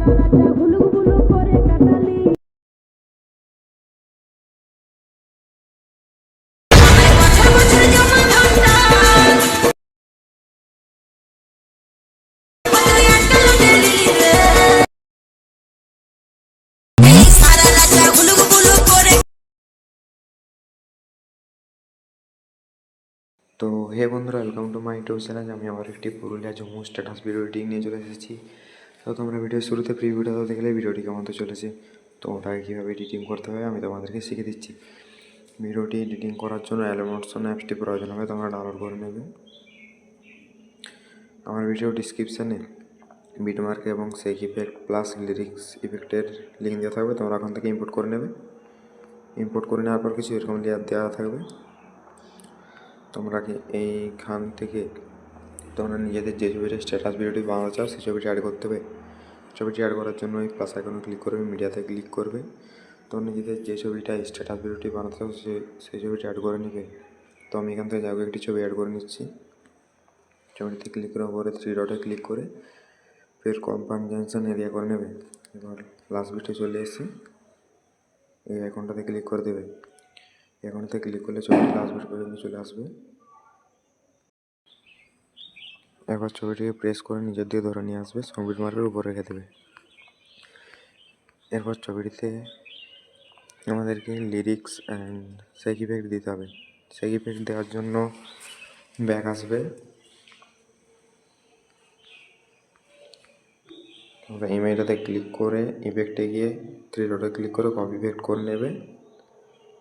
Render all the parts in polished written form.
তো হে বন্ধুরা, welcome to my YouTube channel. আমি আবার একটি Purulia Jammu status video editing নিয়ে চলে এসেছি। তো তোমরা ভিডিওর শুরুতে প্রিভিউটা দেখলে ভিডিওটি কেমন তো চলেছে, তো ওটাকে কীভাবে এডিটিং করতে হবে আমি তোমাদেরকে শিখে দিচ্ছি। ভিডিওটি এডিটিং করার জন্য অ্যালোমোশন অ্যাপসটি প্রয়োজন হবে, তোমরা ডাউনলোড করে নেবে। আমার ভিডিও ডিসক্রিপশানে বিটমার্ক এবং সেক ইফেক্ট প্লাস লিরিক্স ইফেক্টের লিঙ্ক দেওয়া থাকবে, তোমরা ওখান থেকে ইম্পোর্ট করে নেবে। ইম্পোর্ট করে নেওয়ার পর কিছু এরকম লেয়ার দেওয়া থাকবে, তোমরা এইখান থেকে তোমরা নিজেদের যে ছবিটা স্ট্যাটাস ভিডিওটি বানাতে চাও সেই ছবিটি অ্যাড করতে হবে। ছবিটি অ্যাড করার জন্য এই প্লাস আইকনে ক্লিক করবে, মিডিয়াতে ক্লিক করবে। তো নিজেদের যে ছবিটা স্ট্যাটাস ভিডিওটি বানাতে চাও সেই ছবিটি অ্যাড করে নেবে। তো আমি এখান থেকে যাবো একটি ছবি অ্যাড করে নিচ্ছি। ছবিটিতে ক্লিক করে উপরে 3 ডটে ক্লিক করে ফের কম্পানজেশন এরিয়া করে নেবে। এবার লাস্ট বিটে চলে এসে এই আইকনটাতে ক্লিক করে দেবে। এই আইকনটাতে ক্লিক করলে ছবিটি লাস্ট বিট পর্যন্ত চলে আসবে। এবার ছবিটিকে প্রেস করে নিজের দিয়ে ধরে নিয়ে আসবে, সাবমিট মার্কের উপর রেখে দেবে। এরপর ছবিটিতে আমাদেরকে লিরিক্স অ্যান্ড সেক ইফেক্ট দিতে হবে। সেক ইফেক্ট দেওয়ার জন্য ব্যাক আসবে, তোমরা ইমেজটাতে ক্লিক করে ইফেক্টে গিয়ে 3 ডটে ক্লিক করে কপি ইফেক্ট করে নেবে।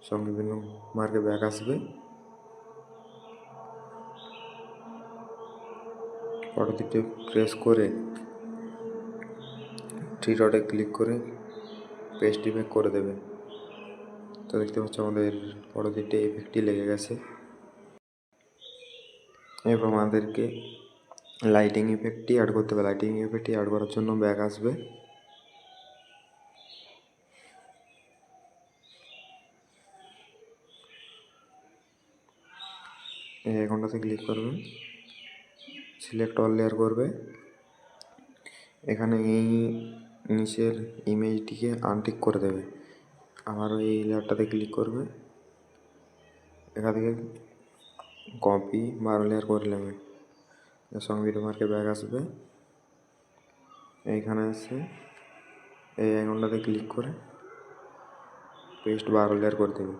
সঙ্গে বিভিন্ন মার্কে ব্যাক আসবে, পরবর্তীতে প্রেস করে 3 ডটে ক্লিক করে পেস্ট ইফেক্ট করে দেবে। তো দেখতে পাচ্ছ আমাদের পরবর্তীতে ইফেক্টটি লেগে গেছে। এরপর আমাদেরকে লাইটিং ইফেক্টটি অ্যাড করতে হবে। লাইটিং ইফেক্টটি অ্যাড করার জন্য ব্যাক আসবে, এই আইকনটাতে ক্লিক করবে, সিলেক্ট অল লেয়ার করবে। এখানে এই নিচের ইমেজটিকে আনটিক করে দেবে। আবারও এই লেয়ারটাতে ক্লিক করবে, এখান থেকে কপি 12 লেয়ার করে নেবে। সঙ্গে ভিডিও মার্কে ব্যাক আসবে, এইখানে এসে এই আইকনটাতে ক্লিক করে পেস্ট 12 লেয়ার করে দেবে।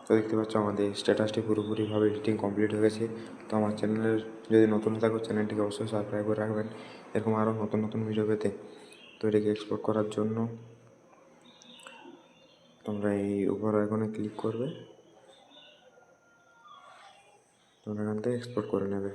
তো দেখতে পাচ্ছ আমাদের স্ট্যাটাসটি পুরোপুরিভাবে এডিটিং কমপ্লিট হয়ে গেছে। তো আমার চ্যানেলের যদি নতুন থাকো চ্যানেলটিকে অবশ্যই সাবস্ক্রাইব করে রাখবেন, এরকম আরও নতুন নতুন ভিডিও পেতে। তো এটিকে এক্সপোর্ট করার জন্য তোমরা এই উপর আইকনে ক্লিক করবে, তোমরা এখান থেকে এক্সপোর্ট করে নেবে।